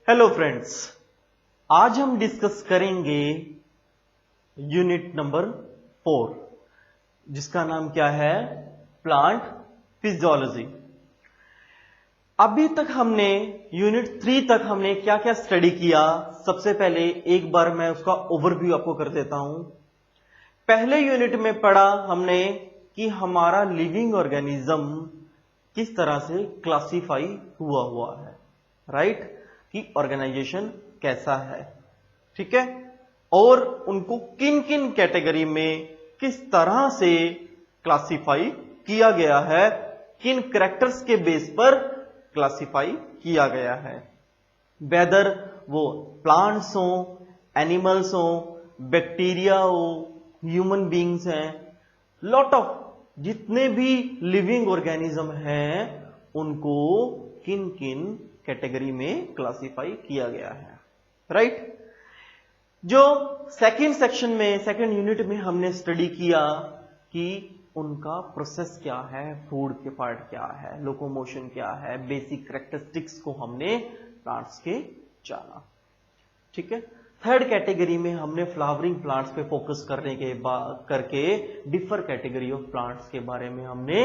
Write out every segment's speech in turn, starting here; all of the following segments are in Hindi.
हेलो फ्रेंड्स, आज हम डिस्कस करेंगे यूनिट नंबर 4 जिसका नाम क्या है? Plant physiology. अभी तक हमने यूनिट 3 तक हमने क्या क्या स्टडी किया, सबसे पहले एक बार मैं उसका ओवरव्यू आपको कर देता हूं। पहले यूनिट में पढ़ा हमने कि हमारा लिविंग ऑर्गेनिज्म किस तरह से क्लासिफाई हुआ है, राइट? कि ऑर्गेनाइजेशन कैसा है, ठीक है, और उनको किन किन कैटेगरी में किस तरह से क्लासिफाई किया गया है, किन कैरेक्टर्स के बेस पर क्लासिफाई किया गया है, वेदर वो प्लांट्स हो, एनिमल्स हो, बैक्टीरिया हो, ह्यूमन बींग्स हैं, लॉट ऑफ जितने भी लिविंग ऑर्गेनिज्म हैं उनको किन किन कैटेगरी में क्लासिफाई किया गया है, राइट? जो सेकंड सेक्शन में, सेकंड यूनिट में हमने स्टडी किया कि उनका प्रोसेस क्या है, फूड के पार्ट क्या है, लोकोमोशन क्या है, बेसिक कैरेक्टरिस्टिक्स को हमने प्लांट्स के जाना, ठीक है। थर्ड कैटेगरी में हमने फ्लावरिंग प्लांट्स पे फोकस करने के बाद करके डिफर कैटेगरी ऑफ प्लांट्स के बारे में हमने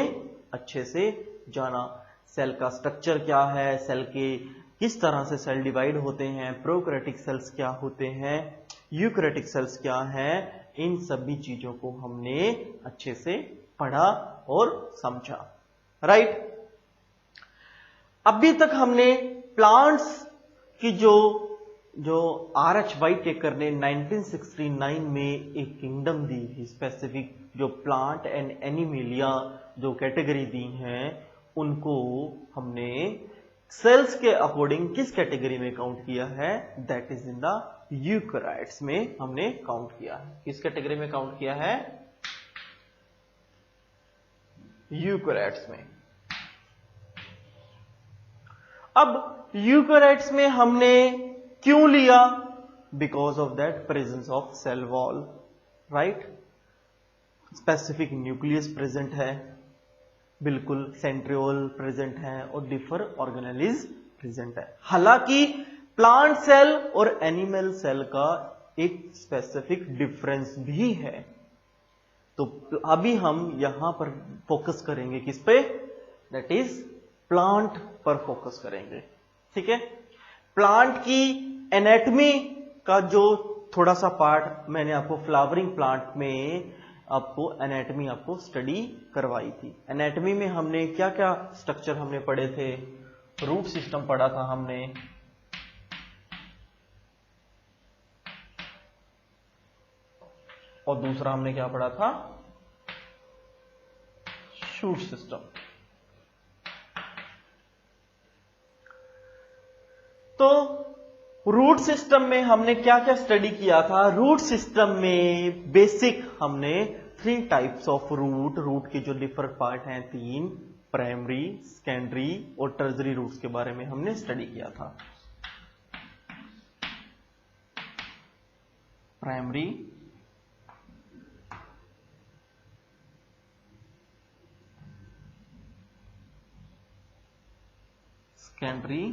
अच्छे से जाना। सेल का स्ट्रक्चर क्या है, सेल के किस तरह से सेल डिवाइड होते हैं, प्रोकैरियोटिक सेल्स क्या होते हैं, यूकैरियोटिक सेल्स क्या हैं, इन सभी चीजों को हमने अच्छे से पढ़ा और समझा, राइट? अभी तक हमने प्लांट्स की जो RH व्हाइटएकर ने 1969 में एक किंगडम दी, स्पेसिफिक जो प्लांट एंड एनिमेलिया जो कैटेगरी दी हैं, उनको हमने सेल्स के अकॉर्डिंग किस कैटेगरी में काउंट किया है? That is in the eukaryotes में हमने काउंट किया है। किस कैटेगरी में काउंट किया है? यूकैरियोट्स में। अब यूकैरियोट्स में हमने क्यों लिया? Because of that presence of cell wall, right? Specific nucleus present है, बिल्कुल सेंट्रियोल प्रेजेंट है और डिफर ऑर्गेनेलिज प्रेजेंट है। हालांकि प्लांट सेल और एनिमल सेल का एक स्पेसिफिक डिफरेंस भी है। तो अभी हम यहां पर फोकस करेंगे किस पे? दैट इज प्लांट पर फोकस करेंगे, ठीक है। प्लांट की एनाटॉमी का जो थोड़ा सा पार्ट मैंने आपको फ्लावरिंग प्लांट में आपको एनाटॉमी आपको स्टडी करवाई थी। एनाटॉमी में हमने क्या क्या स्ट्रक्चर हमने पढ़े थे? रूट सिस्टम पढ़ा था हमने, और दूसरा हमने क्या पढ़ा था? Shoot system. तो रूट सिस्टम में हमने क्या क्या स्टडी किया था? रूट सिस्टम में बेसिक हमने 3 टाइप्स ऑफ रूट के जो डिफरेंट पार्ट हैं 3, प्राइमरी, सेकेंडरी और टर्जरी रूट्स के बारे में हमने स्टडी किया था। प्राइमरी, सेकेंडरी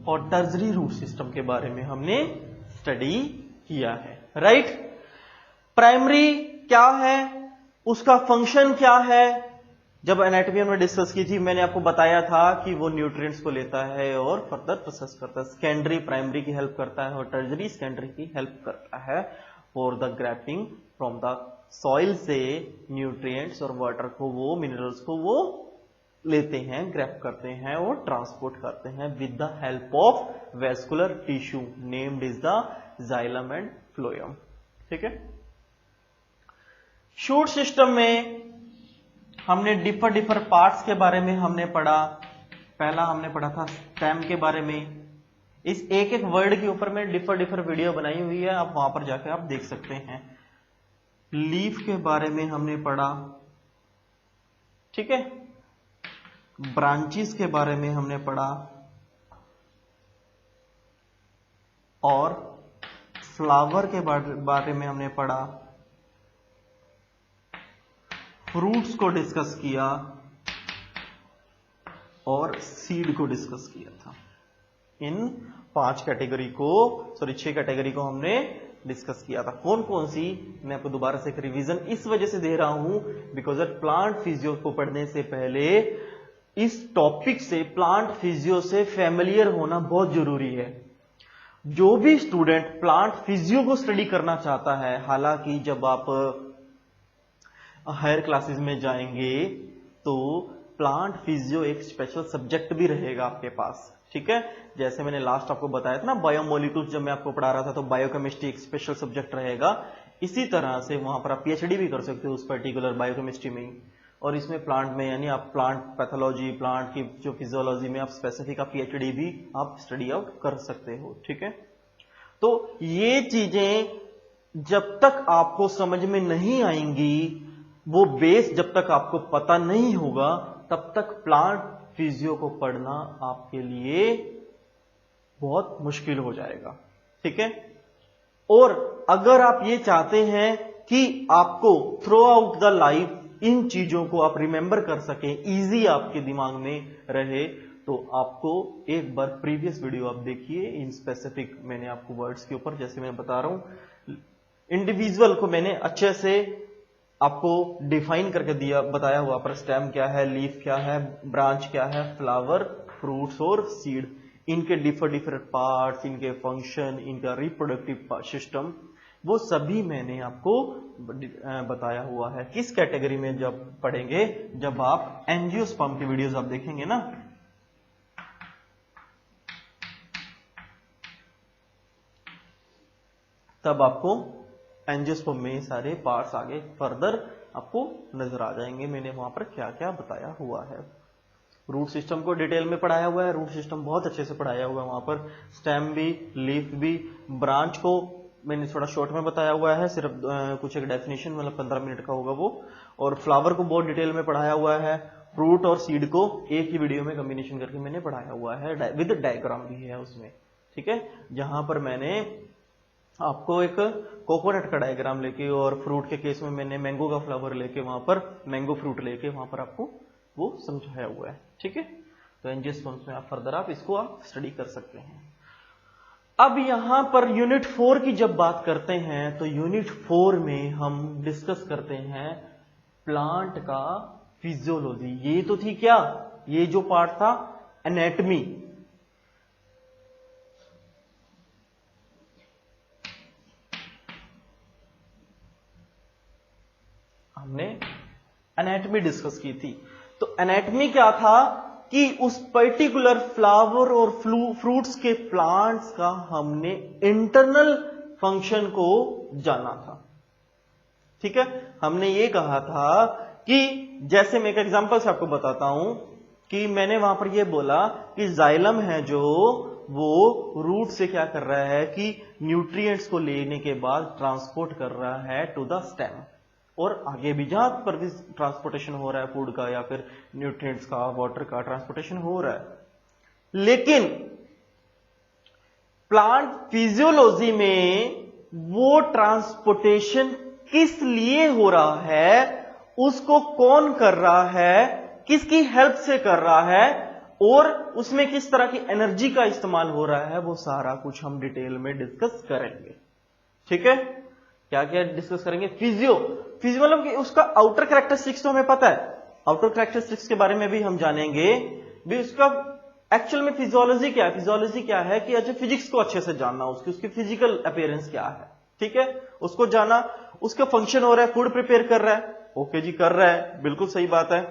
और टर्जरी रूट सिस्टम के बारे में हमने स्टडी किया है, राइट? प्राइमरी क्या है, उसका फंक्शन क्या है? जब एनाटॉमी में डिस्कस की थी मैंने आपको बताया था कि वो न्यूट्रिएंट्स को लेता है और फर्दर प्रोसेस करता है। सेकेंडरी प्राइमरी की हेल्प करता है और टर्जरी सेकेंडरी की हेल्प करता है for the grabbing from the soil से न्यूट्रिएंट्स और वाटर को, वो मिनरल्स को वो लेते हैं, ग्रैब करते हैं और ट्रांसपोर्ट करते हैं with the help of vascular tissue named is the xylem and phloem, ठीक है। शूट सिस्टम में हमने डिफर पार्ट्स के बारे में हमने पढ़ा। पहला हमने पढ़ा था स्टेम के बारे में। इस एक एक वर्ड के ऊपर में डिफर वीडियो बनाई हुई है, आप वहां पर जाके आप देख सकते हैं। लीफ के बारे में हमने पढ़ा, ठीक है। ब्रांचेस के बारे में हमने पढ़ा और फ्लावर के बारे में हमने पढ़ा। फ्रूट्स को डिस्कस किया और सीड को डिस्कस किया था। इन 5 कैटेगरी को, सॉरी 6 कैटेगरी को हमने डिस्कस किया था। कौन कौन सी, मैं आपको दोबारा से एक रिवीजन इस वजह से दे रहा हूं बिकॉज प्लांट फिजियो को पढ़ने से पहले इस टॉपिक से, प्लांट फिजियो से फैमिलियर होना बहुत जरूरी है। जो भी स्टूडेंट प्लांट फिजियो को स्टडी करना चाहता है, हालांकि जब आप हायर क्लासेस में जाएंगे तो प्लांट फिजियो एक स्पेशल सब्जेक्ट भी रहेगा आपके पास, ठीक है। जैसे मैंने लास्ट आपको बताया था ना, बायोमोलिक्यूल्स जब मैं आपको पढ़ा रहा था तो बायोकेमिस्ट्री एक स्पेशल सब्जेक्ट रहेगा। इसी तरह से वहां पर आप पीएचडी भी कर सकते हो उस पर्टिकुलर बायोकेमिस्ट्री में ही, और इसमें प्लांट में यानी आप प्लांट पैथोलॉजी, प्लांट की जो फिजियोलॉजी में आप स्पेसिफिक आप पीएचडी भी आप स्टडी आउट कर सकते हो, ठीक है। तो ये चीजें जब तक आपको समझ में नहीं आएंगी, वो बेस जब तक आपको पता नहीं होगा, तब तक प्लांट फिजियो को पढ़ना आपके लिए बहुत मुश्किल हो जाएगा, ठीक है। और अगर आप ये चाहते हैं कि आपको through out the life in चीजों को आप रिमेंबर कर सकें, इजी आपके दिमाग में रहे, तो आपको एक बार प्रीवियस वीडियो आप देखिए इन स्पेसिफिक, मैंने आपको वर्ड्स के ऊपर, जैसे मैं बता रहा हूं, इंडिविजुअल को मैंने अच्छे से आपको डिफाइन करके दिया, बताया हुआ पर स्टेम क्या है, लीफ क्या है, ब्रांच क्या है, फ्लावर, फ्रूट्स और सीड, इनके डिफरेंट पार्ट्स, इनके फंक्शन, इनका रिप्रोडक्टिव सिस्टम, वो सभी मैंने आपको बताया हुआ है। किस कैटेगरी में जब पढ़ेंगे, जब आप एंजियोस्पर्म की वीडियोस आप देखेंगे ना, तब आपको एंजियोस्पर्म में सारे पार्ट्स आगे फर्दर आपको नजर आ जाएंगे, मैंने वहां पर क्या क्या बताया हुआ है। रूट सिस्टम को डिटेल में पढ़ाया हुआ है, रूट सिस्टम बहुत अच्छे से पढ़ाया हुआ है वहां पर, स्टेम भी, लीफ भी, ब्रांच को मैंने थोड़ा शॉर्ट में बताया हुआ है, सिर्फ कुछ एक डेफिनेशन, मतलब 15 मिनट का होगा वो, और फ्लावर को बहुत डिटेल में पढ़ाया हुआ है, फ्रूट और सीड को एक ही वीडियो में कॉम्बिनेशन करके मैंने पढ़ाया हुआ है, विद डायग्राम भी है उसमें, ठीक है। जहां पर मैंने आपको एक कोकोनट का डायग्राम लेके, और फ्रूट के केस में मैंने मैंगो का फ्लावर लेके, वहां पर मैंगो फ्रूट लेके वहां पर आपको वो समझाया हुआ है, ठीक है। तो एंजियोस्पर्म्स में आप फर्दर आप इसको आप स्टडी कर सकते हैं। अब यहां पर यूनिट 4 की जब बात करते हैं तो यूनिट 4 में हम डिस्कस करते हैं प्लांट का फिजियोलॉजी। ये तो थी क्या, ये जो पार्ट था एनाटॉमी, हमने एनाटॉमी डिस्कस की थी। तो एनाटॉमी क्या था कि उस पर्टिकुलर फ्लावर और फ्रूट्स के प्लांट्स का हमने इंटरनल फंक्शन को जाना था, ठीक है। हमने ये कहा था कि जैसे मैं एक एग्जांपल से आपको बताता हूं कि मैंने वहां पर ये बोला कि जाइलम है जो वो रूट से क्या कर रहा है कि न्यूट्रिएंट्स को लेने के बाद ट्रांसपोर्ट कर रहा है टू द स्टेम, और आगे भी जहां पर भी ट्रांसपोर्टेशन हो रहा है फूड का या फिर न्यूट्रिएंट्स का, वाटर का ट्रांसपोर्टेशन हो रहा है। लेकिन प्लांट फिजियोलॉजी में वो ट्रांसपोर्टेशन किस लिए हो रहा है, उसको कौन कर रहा है, किसकी हेल्प से कर रहा है, और उसमें किस तरह की एनर्जी का इस्तेमाल हो रहा है, वो सारा कुछ हम डिटेल में डिस्कस करेंगे, ठीक है। क्या क्या डिस्कस करेंगे, फिजियो मतलब कि उसका आउटर कैरेक्टरिस्टिक्स तो हमें पता है, आउटर कैरेक्टरिस्टिक्स के बारे में भी हम जानेंगे भी, उसका एक्चुअल में फिजियोलॉजी क्या है, फिजियोलॉजी क्या है कि अच्छा फिजिक्स को अच्छे से जानना, उसकी फिजिकल अपीयरेंस क्या है, ठीक है, उसको जाना, उसका फंक्शन हो रहा है, फूड प्रिपेयर कर रहा है, ओके जी कर रहा है, बिल्कुल सही बात है,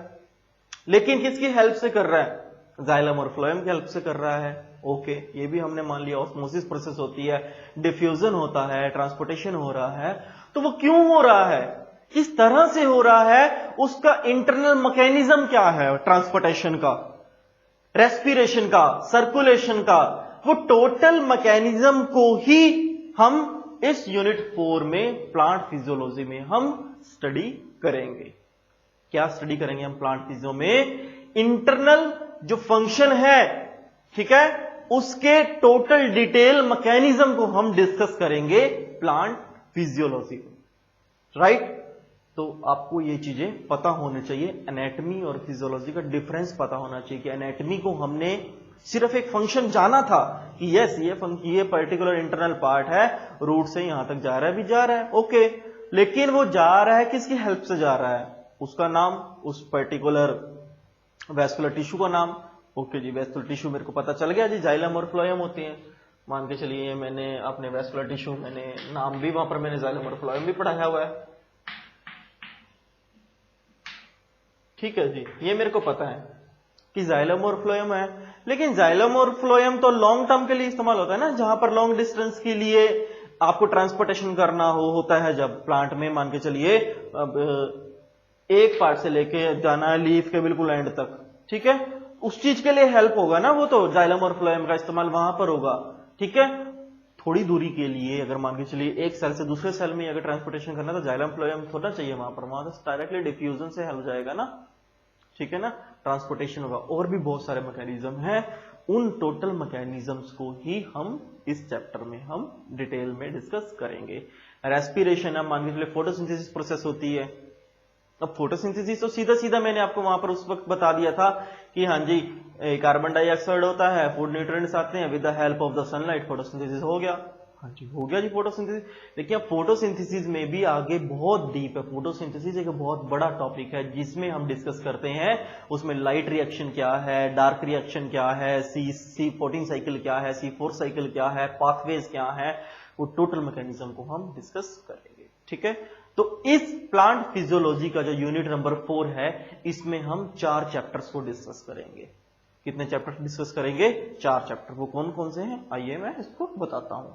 लेकिन किसकी हेल्प से कर रहा है, जाइलम और फ्लोएम की हेल्प से कर रहा है, ओके, ये भी हमने मान लिया। ऑस्मोसिस प्रोसेस होती है, डिफ्यूजन होता है, ट्रांसपोर्टेशन हो रहा है, तो वो क्यों हो रहा है, किस तरह से हो रहा है, उसका इंटरनल मैकेनिज्म क्या है, ट्रांसपोर्टेशन का, रेस्पिरेशन का, सर्कुलेशन का, वो टोटल मैकेनिज्म को ही हम इस यूनिट 4 में प्लांट फिजियोलॉजी में हम स्टडी करेंगे। क्या स्टडी करेंगे हम प्लांट फिजियो में, इंटरनल जो फंक्शन है, ठीक है, उसके टोटल डिटेल मैकेनिज्म को हम डिस्कस करेंगे प्लांट फिजियोलॉजी में, राइट। तो आपको ये चीजें पता होनी चाहिए, एनाटॉमी और फिजियोलॉजी का डिफरेंस पता होना चाहिए कि एनाटॉमी को हमने सिर्फ एक फंक्शन जाना था कि यस ये पर्टिकुलर इंटरनल पार्ट है, रूट से यहां तक जा रहा है, भी जा रहा है, ओके, लेकिन वो जा रहा है किसकी हेल्प से जा रहा है, उसका नाम, उस पर्टिकुलर वैस्कुलर टिश्यू का नाम, ओके जी, वैस्कुलर टिश्यू मेरे को पता चल गया जी, जाइलम और फ्लोएम होते हैं, मान के चलिए मैंने अपने वैस्कुलर टिश्यू, मैंने नाम भी वहां पर मैंने जाइलम और फ्लोएम भी पढ़ाया हुआ है, ठीक है जी, ये मेरे को पता है कि जाइलम और फ्लोएम है, लेकिन जाइलम और फ्लोएम तो लॉन्ग टर्म के लिए इस्तेमाल होता है ना, जहां पर लॉन्ग डिस्टेंस के लिए आपको ट्रांसपोर्टेशन करना होता है, जब प्लांट में मान के चलिए अब एक पार्ट से लेके जाना है लीफ के बिल्कुल एंड तक, ठीक है, उस चीज के लिए हेल्प होगा ना, वो तो जाइलम और फ्लोएम का इस्तेमाल वहां पर होगा, ठीक है। थोड़ी दूरी के लिए अगर मान के चलिए एक सेल से दूसरे सेल में अगर ट्रांसपोर्टेशन करना तो जाइलम फ्लोएम थोड़ा चाहिए वहां पर, वहां से डायरेक्टली डिफ्यूजन से हेल्प जाएगा ना, ठीक है ना, ट्रांसपोर्टेशन होगा। और भी बहुत सारे मैकेनिज्म हैं, उन टोटल मैकेनिज्म्स को ही हम इस चैप्टर में हम डिटेल में डिस्कस करेंगे। रेस्पिरेशन, अब मान के चलिए फोटोसिंथेसिस प्रोसेस होती है, अब फोटोसिंथेसिस तो सीधा सीधा मैंने आपको वहां पर उस वक्त बता दिया था कि हाँ जी, कार्बन डाइऑक्साइड होता है, फूड न्यूट्रिएंट्स आते हैं, with the help of the sunlight photosynthesis हो गया, हाँ जी हो गया जी फोटोसिंथेसिस। देखिए अब फोटोसिंथेसिस में भी आगे बहुत डीप है, फोटोसिंथेसिस एक बहुत बड़ा टॉपिक है जिसमें हम डिस्कस करते हैं, उसमें लाइट रिएक्शन क्या है, डार्क रिएक्शन क्या है, C14 साइकिल क्या है, C4 साइकिल क्या है, पाथवेज क्या है, वो टोटल मैकेनिज्म को हम डिस्कस करेंगे, ठीक है। तो इस प्लांट फिजियोलॉजी का जो यूनिट नंबर 4 है, इसमें हम 4 चैप्टर्स को डिस्कस करेंगे। कितने चैप्टर डिस्कस करेंगे? 4 चैप्टर। वो कौन कौन से हैं आइए मैं इसको बताता हूं।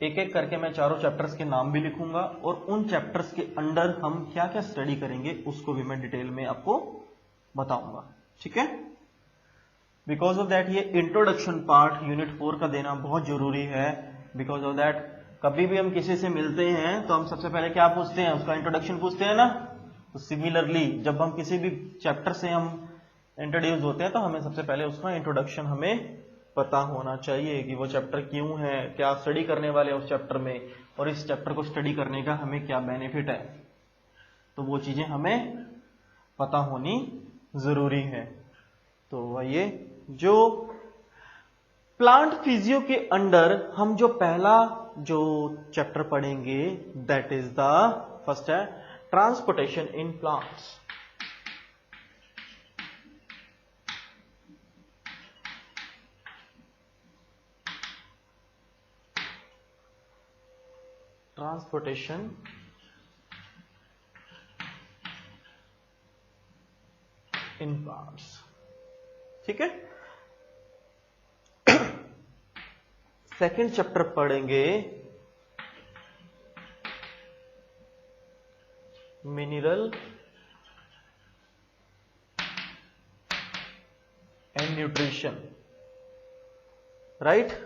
एक एक करके मैं चारों चैप्टर्स के नाम भी लिखूंगा और उन चैप्टर्स के अंडर हम क्या क्या स्टडी करेंगे उसको भी मैं डिटेल में आपको बताऊंगा, ठीक है। बिकॉज ऑफ दैट ये इंट्रोडक्शन पार्ट यूनिट 4 का देना बहुत जरूरी है। बिकॉज ऑफ दैट कभी भी हम किसी से मिलते हैं तो हम सबसे पहले क्या पूछते हैं? उसका इंट्रोडक्शन पूछते हैं ना। तो सिमिलरली जब हम किसी भी चैप्टर से हम इंट्रोड्यूस होते हैं तो हमें सबसे पहले उसका इंट्रोडक्शन हमें पता होना चाहिए कि वो चैप्टर क्यों है, क्या स्टडी करने वाले हैं उस चैप्टर में, और इस चैप्टर को स्टडी करने का हमें क्या बेनिफिट है। तो वो चीजें हमें पता होनी जरूरी है। तो आइए, जो प्लांट फिजियो के अंडर हम जो पहला जो चैप्टर पढ़ेंगे दैट इज द फर्स्ट है transportation in plants. Transportation in plants, ठीक है। सेकंड चैप्टर पढ़ेंगे mineral and nutrition, right.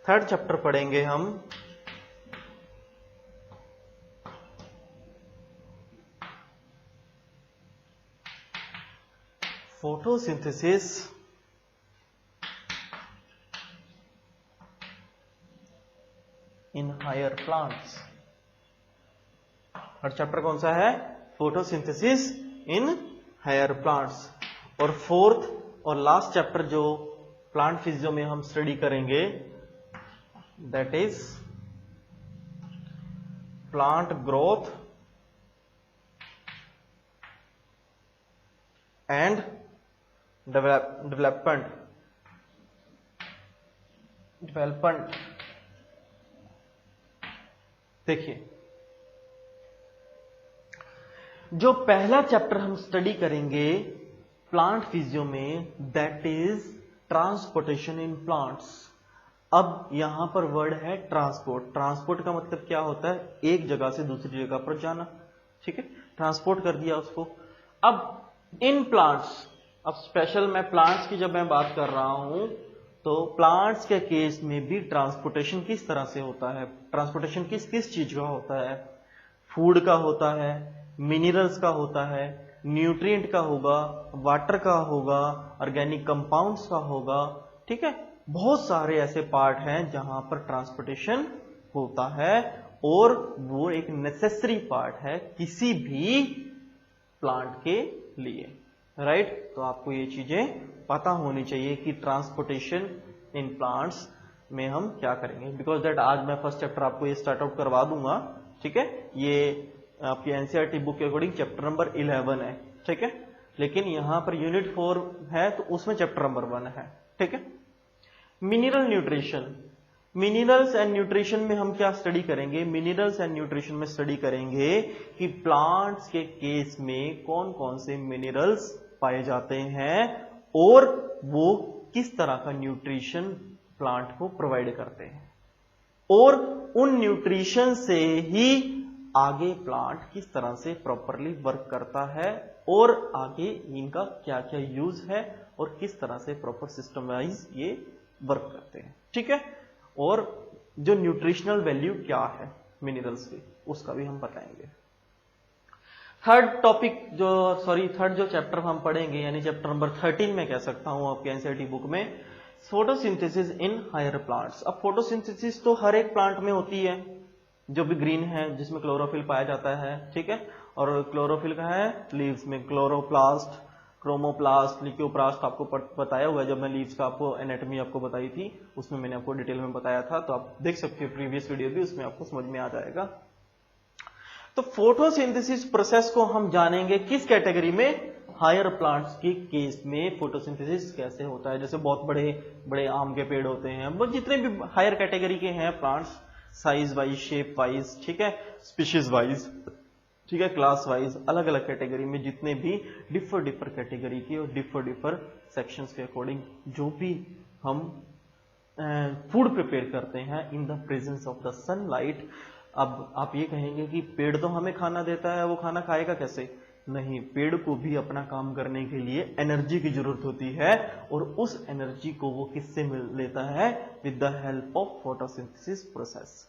Third chapter पढ़ेंगे हम photosynthesis in higher plants. Third chapter कौन सा है? Photosynthesis in higher plants. और फोर्थ और लास्ट चैप्टर जो प्लांट फिजियो में हम स्टडी करेंगे that is plant growth and development। देखिए, जो पहला चैप्टर हम स्टडी करेंगे प्लांट फिजियो में that is transportation in plants. अब यहां पर वर्ड है ट्रांसपोर्ट। ट्रांसपोर्ट का मतलब क्या होता है? एक जगह से दूसरी जगह पर जाना, ठीक है। ट्रांसपोर्ट कर दिया उसको। अब इन प्लांट्स, अब स्पेशल मैं प्लांट्स की जब मैं बात कर रहा हूं तो प्लांट्स के केस में भी ट्रांसपोर्टेशन किस तरह से होता है, ट्रांसपोर्टेशन किस किस चीज का होता है। फूड का होता है, मिनरल्स का होता है, न्यूट्रिएंट का होगा, वाटर का होगा, ऑर्गेनिक कंपाउंड्स का होगा, ठीक है। बहुत सारे ऐसे पार्ट हैं जहां पर ट्रांसपोर्टेशन होता है और वो एक नेसेसरी पार्ट है किसी भी प्लांट के लिए, राइट। तो आपको ये चीजें पता होनी चाहिए कि ट्रांसपोर्टेशन इन प्लांट्स में हम क्या करेंगे। बिकॉज दैट आज मैं फर्स्ट चैप्टर आपको ये स्टार्ट आउट करवा दूंगा, ठीक है। ये आपकी एनसीईआरटी बुक के अकॉर्डिंग चैप्टर नंबर 11 है, ठीक है। लेकिन यहां पर यूनिट 4 है तो उसमें चैप्टर नंबर 1 है, ठीक है। Mineral nutrition, minerals and nutrition में हम क्या स्टडी करेंगे? मिनरल्स एंड न्यूट्रिशन में स्टडी करेंगे कि प्लांट्स के केस में कौन कौन से मिनरल्स पाए जाते हैं और वो किस तरह का न्यूट्रिशन प्लांट को प्रोवाइड करते हैं, और उन न्यूट्रिशन से ही आगे प्लांट किस तरह से प्रॉपरली वर्क करता है और आगे इनका क्या क्या यूज है और किस तरह से प्रॉपर सिस्टम वाइज ये वर्क करते हैं, ठीक है। और जो न्यूट्रिशनल वैल्यू क्या है मिनरल्स की, उसका भी हम बताएंगे। थर्ड जो चैप्टर हम पढ़ेंगे, यानी चैप्टर नंबर 13 में कह सकता हूं आपके एनसीईआरटी बुक में, फोटोसिंथेसिस इन हायर प्लांट्स। अब फोटोसिंथेसिस तो हर एक प्लांट में होती है जो भी ग्रीन है, जिसमें क्लोरोफिल पाया जाता है, ठीक है। और क्लोरोफिल का है लीव्स में क्लोरोप्लास्ट, क्रोमोप्लास्ट, लिक्योप्लास्ट आपको बताया हुआ है। जब मैं लीव्स का आपको एनाटॉमी आपको बताई थी उसमें मैंने आपको डिटेल में बताया था, तो आप देख सकते हो प्रीवियस वीडियो भी, उसमें आपको समझ में आ जाएगा। तो फोटोसिंथेसिस प्रोसेस को हम जानेंगे किस कैटेगरी में? हायर प्लांट्स के केस में फोटोसिंथेसिस कैसे होता है। जैसे बहुत बड़े बड़े आम के पेड़ होते हैं, वो जितने भी हायर कैटेगरी के हैं plants, size wise, shape wise, ठीक है, स्पीशीज वाइज, ठीक है, क्लास वाइज, अलग अलग कैटेगरी में जितने भी डिफर कैटेगरी के और डिफर सेक्शंस के अकॉर्डिंग जो भी हम फूड प्रिपेयर करते हैं in the presence of the sunlight. अब आप ये कहेंगे कि पेड़ तो हमें खाना देता है, वो खाना खाएगा कैसे? नहीं, पेड़ को भी अपना काम करने के लिए एनर्जी की जरूरत होती है, और उस एनर्जी को वो किससे मिल लेता है? With the help of photosynthesis process.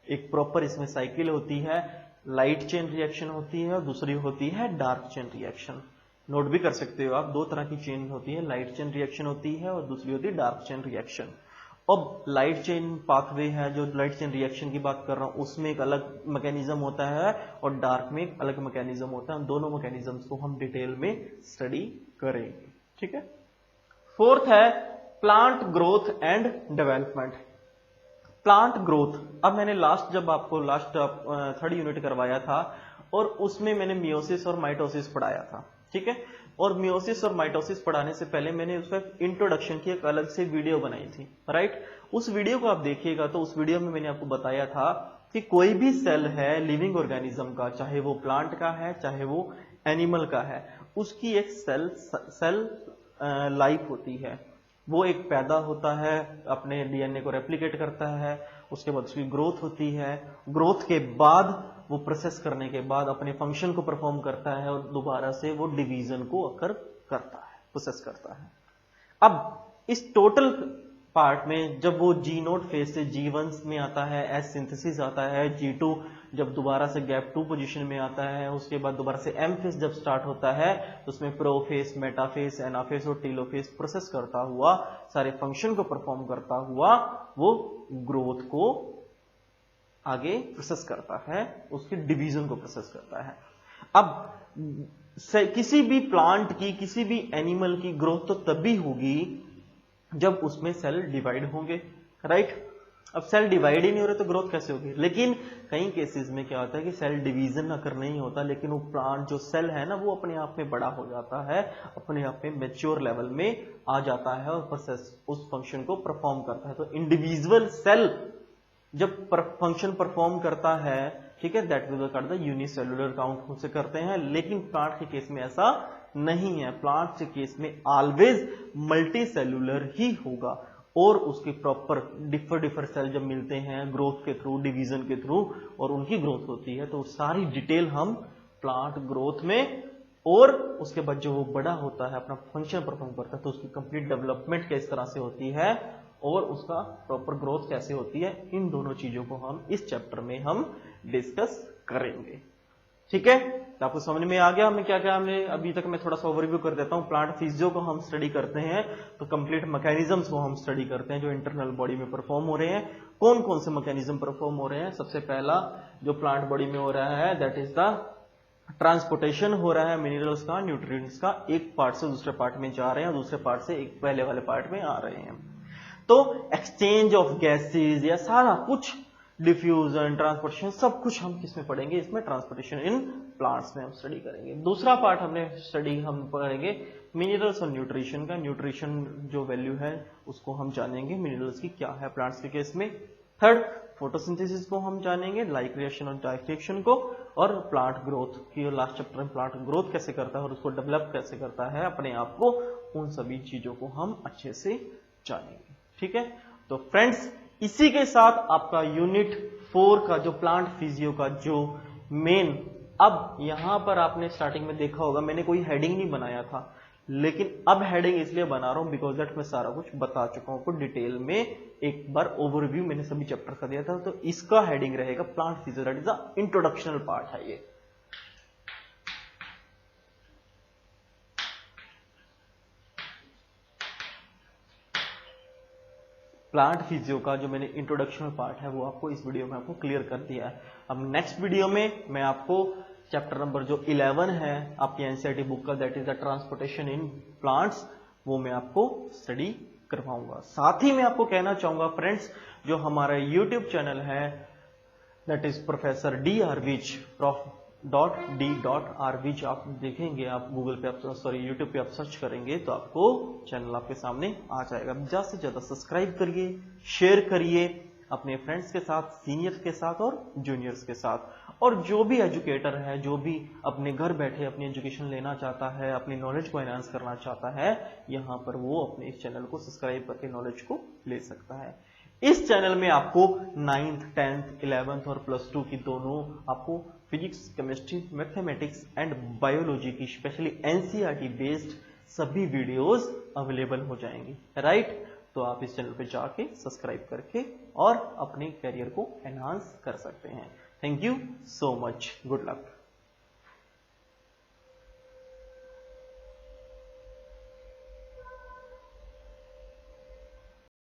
एक प्रॉपर इसमें साइकिल होती है, लाइट चेन रिएक्शन होती है और दूसरी होती है डार्क चेन रिएक्शन। नोट भी कर सकते हो आप, दो तरह की चेन होती है, लाइट चेन रिएक्शन होती है और दूसरी होती है डार्क चेन रिएक्शन। अब लाइट चेन पाथवे है, जो लाइट चेन रिएक्शन की बात कर रहा हूं, उसमें एक अलग मैकेनिज्म होता है और डार्क में एक अलग मैकेनिज्म होता है। दोनों मैकेनिज्म्स को हम डिटेल में स्टडी करेंगे, ठीक है। फोर्थ है plant growth and development. Plant growth, अब मैंने जब आपको थर्ड यूनिट करवाया था और उसमें मैंने मियोसिस और माइटोसिस पढ़ाया था, ठीक है। और मियोसिस और माइटोसिस पढ़ाने से पहले मैंने उसका इंट्रोडक्शन की एक अलग से वीडियो बनाई थी, राइट। उस वीडियो को आप देखिएगा तो उस वीडियो में मैंने आपको बताया था कि कोई भी सेल है लिविंग ऑर्गेनिज्म का, चाहे वो प्लांट का है चाहे वो एनिमल का है, उसकी एक सेल लाइफ होती है। वो एक पैदा होता है, अपने डीएनए को रेप्लिकेट करता है, उसके बाद उसकी ग्रोथ होती है, ग्रोथ के बाद वो प्रोसेस करने के बाद अपने फंक्शन को परफॉर्म करता है और दोबारा से वो डिवीजन को अकर करता है, प्रोसेस करता है। अब इस टोटल पार्ट में जब वो G0 फेज से G1 में आता है, एस सिंथेसिस आता है, G2 जब दोबारा से गैप 2 पोजीशन में आता है, उसके बाद दोबारा से M फेज जब स्टार्ट होता है तो उसमें प्रोफेज, मेटाफेज, एनाफेज और टीलोफेज प्रोसेस करता हुआ, सारे फंक्शन को परफॉर्म करता हुआ वो ग्रोथ को आगे प्रोसेस करता है, उसके डिवीजन को प्रोसेस करता है। अब किसी भी प्लांट की, किसी भी एनिमल की ग्रोथ तो तभी होगी जब उसमें सेल डिवाइड होंगे, राइट। अब सेल डिवाइड ही नहीं हो रहे तो ग्रोथ कैसे होगी? लेकिन कई केसेस में क्या होता है कि सेल डिवीजन अगर नहीं होता, लेकिन वो प्लांट जो सेल है ना वो अपने आप में बड़ा हो जाता है, अपने आप में मैच्योर लेवल में आ जाता है और प्रोसेस उस फंक्शन को परफॉर्म करता है। तो इंडिविजुअल सेल जब फंक्शन परफॉर्म करता है, ठीक है, that will called the unicellular count उसे करते हैं। लेकिन प्लांट के केस में ऐसा नहीं है, प्लांट के केस में ऑलवेज मल्टी सेल्युलर ही होगा और उसके प्रॉपर डिफर सेल जब मिलते हैं ग्रोथ के थ्रू, डिवीजन के थ्रू, और उनकी ग्रोथ होती है, तो सारी डिटेल हम प्लांट ग्रोथ में, और उसके बाद जो वो बड़ा होता है अपना फंक्शन परफॉर्म करता है तो उसकी कंप्लीट डेवलपमेंट किस तरह से होती है और उसका प्रॉपर ग्रोथ कैसे होती है, इन दोनों चीजों को हम इस चैप्टर में हम डिस्कस करेंगे। ठीक है, तो आपको समझ में आ गया हमें क्या क्या हमने अभी तक। मैं थोड़ा सा ओवरव्यू कर देता हूं। प्लांट फिजियो को हम स्टडी करते हैं तो कंप्लीट मैकेनिज्म्स को हम स्टडी करते हैं जो इंटरनल बॉडी में परफॉर्म हो रहे हैं। कौन कौन से मैकेनिज्म परफॉर्म हो रहे हैं? सबसे पहला जो प्लांट बॉडी में हो रहा है दैट इज द ट्रांसपोर्टेशन हो रहा है मिनरल्स का, न्यूट्रिएंट्स का, एक पार्ट से दूसरे पार्ट में जा रहे हैं, दूसरे पार्ट से एक पहले वाले पार्ट में आ रहे हैं। तो एक्सचेंज ऑफ गैसेज या सारा कुछ, डिफ्यूजन, ट्रांसपोर्टेशन, सब कुछ हम किसमें पढ़ेंगे? इसमें ट्रांसपोर्टेशन इन प्लांट्स में हम स्टडी करेंगे। दूसरा पार्ट हम पढ़ेंगे मिनरल्स और न्यूट्रिशन का। न्यूट्रिशन जो वैल्यू है उसको हम जानेंगे, मिनरल्स की क्या है प्लांट्स के केस में। थर्ड, फोटोसिंथेसिस को हम जानेंगे, लाइट रिएक्शन और डार्क रिएक्शन को, और प्लांट ग्रोथ की लास्ट चैप्टर में प्लांट ग्रोथ कैसे करता है और उसको डेवलप कैसे करता है अपने आप को, उन सभी चीजों को हम अच्छे से जानेंगे। ठीक है, तो फ्रेंड्स इसी के साथ आपका यूनिट 4 का जो प्लांट फिजियो का जो मेन, अब यहां पर आपने स्टार्टिंग में देखा होगा मैंने कोई हेडिंग नहीं बनाया था, लेकिन अब हेडिंग इसलिए बना रहा हूं बिकॉज दैट मैं सारा कुछ बता चुका हूं आपको डिटेल में। एक बार ओवरव्यू मैंने सभी चैप्टर का दिया था, तो इसका हेडिंग रहेगा plant physio, that is the introductional part है ये। प्लांट फिजियो का जो मैंने इंट्रोडक्शनल पार्ट है वो आपको इस वीडियो में आपको क्लियर कर दिया है। अब नेक्स्ट वीडियो में मैं आपको चैप्टर नंबर जो 11 है आपकी एनसीईआरटी बुक का, that is the transportation in plants, वो मैं आपको स्टडी करवाऊंगा। साथ ही मैं आपको कहना चाहूंगा फ्रेंड्स, जो हमारा यूट्यूब चैनल है that is professor D Arvic, prof.d.arvic, आप देखेंगे, आप गूगल पे आप यूट्यूब पे आप सर्च करेंगे तो आपको चैनल आपके सामने आ जाएगा। ज्यादा से ज्यादा सब्सक्राइब करिए, शेयर करिए अपने फ्रेंड्स के साथ, सीनियर्स के साथ और जूनियर्स के साथ। और जो भी एजुकेटर है, जो भी अपने घर बैठे अपनी एजुकेशन लेना चाहता है, अपनी नॉलेज को एनहांस करना चाहता है, यहाँ पर वो अपने इस चैनल को सब्सक्राइब करके नॉलेज को ले सकता है। इस चैनल में आपको 9th, 10th, 11th और +2 की दोनों आपको physics, chemistry, mathematics and biology की स्पेशली एनसीईआरटी बेस्ड सभी वीडियोस अवेलेबल हो जाएंगी, राइट। तो आप इस चैनल पे जाके सब्सक्राइब करके और अपने करियर को एनहांस कर सकते हैं। Thank you so much, good luck.